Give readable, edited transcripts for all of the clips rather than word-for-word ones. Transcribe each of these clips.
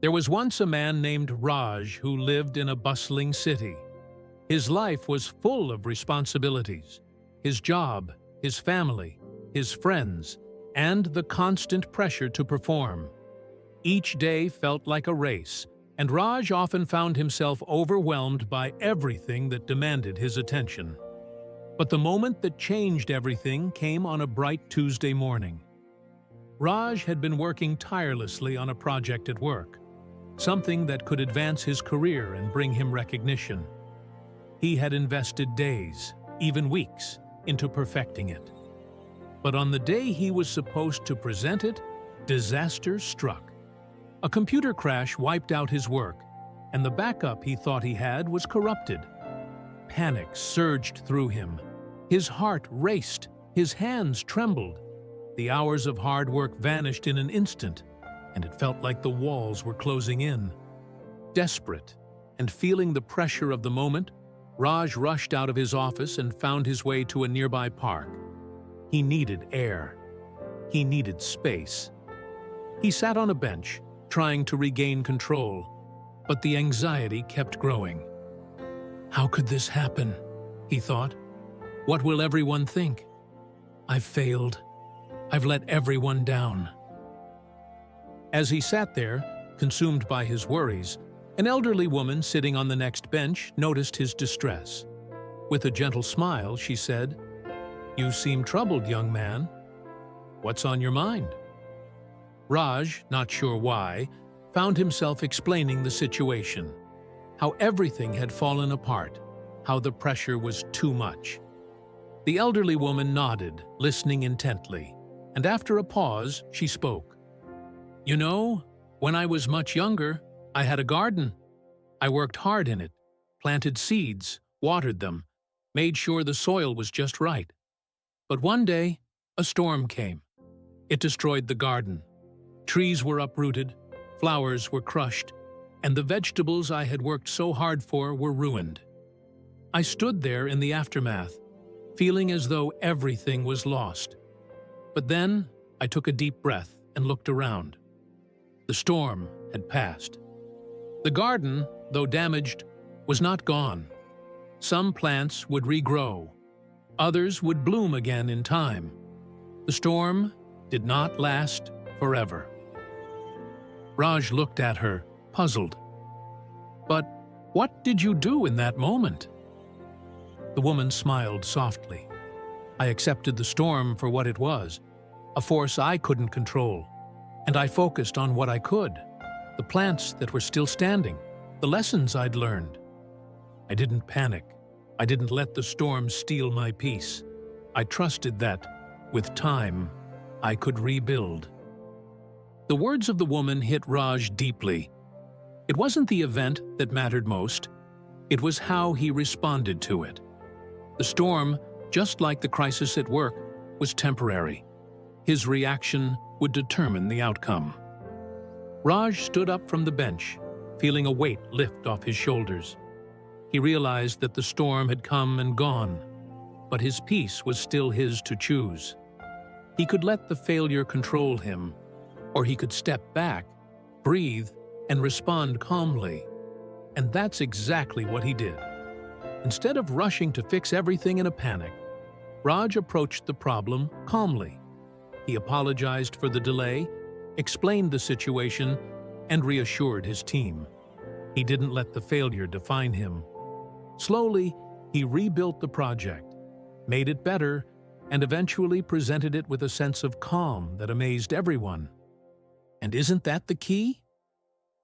There was once a man named Raj who lived in a bustling city. His life was full of responsibilities: his job, his family, his friends, and the constant pressure to perform. Each day felt like a race, and Raj often found himself overwhelmed by everything that demanded his attention. But the moment that changed everything came on a bright Tuesday morning. Raj had been working tirelessly on a project at work, something that could advance his career and bring him recognition. He had invested days, even weeks, into perfecting it. But on the day he was supposed to present it, disaster struck. A computer crash wiped out his work, and the backup he thought he had was corrupted. Panic surged through him. His heart raced, his hands trembled. The hours of hard work vanished in an instant, and it felt like the walls were closing in. Desperate, and feeling the pressure of the moment, Raj rushed out of his office and found his way to a nearby park. He needed air. He needed space. He sat on a bench, trying to regain control, but the anxiety kept growing. "How could this happen?" he thought. "What will everyone think? I've failed. I've let everyone down." As he sat there, consumed by his worries, an elderly woman sitting on the next bench noticed his distress. With a gentle smile, she said, "You seem troubled, young man. What's on your mind?" Raj, not sure why, found himself explaining the situation. How everything had fallen apart, how the pressure was too much. The elderly woman nodded, listening intently, and after a pause, she spoke. "You know, when I was much younger, I had a garden. I worked hard in it, planted seeds, watered them, made sure the soil was just right. But one day, a storm came. It destroyed the garden. Trees were uprooted, flowers were crushed, and the vegetables I had worked so hard for were ruined. I stood there in the aftermath, feeling as though everything was lost. But then I took a deep breath and looked around. The storm had passed. The garden, though damaged, was not gone. Some plants would regrow. Others would bloom again in time. The storm did not last forever." Raj looked at her, puzzled. "But what did you do in that moment?" The woman smiled softly. "I accepted the storm for what it was, a force I couldn't control, and I focused on what I could, the plants that were still standing, the lessons I'd learned. I didn't panic. I didn't let the storm steal my peace. I trusted that, with time, I could rebuild." The words of the woman hit Raj deeply. It wasn't the event that mattered most. It was how he responded to it. The storm, just like the crisis at work, was temporary. His reaction would determine the outcome. Raj stood up from the bench, feeling a weight lift off his shoulders. He realized that the storm had come and gone, but his peace was still his to choose. He could let the failure control him, or he could step back, breathe, and respond calmly. And that's exactly what he did. Instead of rushing to fix everything in a panic, Raj approached the problem calmly. He apologized for the delay, explained the situation, and reassured his team. He didn't let the failure define him. Slowly, he rebuilt the project, made it better, and eventually presented it with a sense of calm that amazed everyone. And isn't that the key?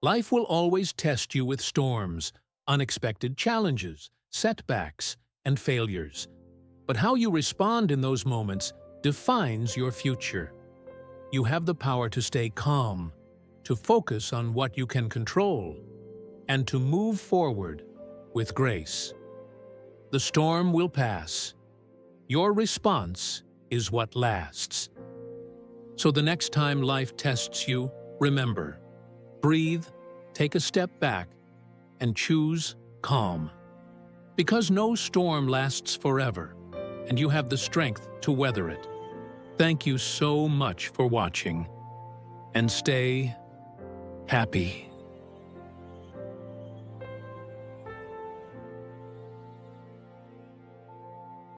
Life will always test you with storms, unexpected challenges, setbacks, and failures. But how you respond in those moments defines your future. You have the power to stay calm, to focus on what you can control, and to move forward with grace. The storm will pass. Your response is what lasts. So the next time life tests you, remember, breathe, take a step back, and choose calm. Because no storm lasts forever, and you have the strength to weather it. Thank you so much for watching, and stay happy.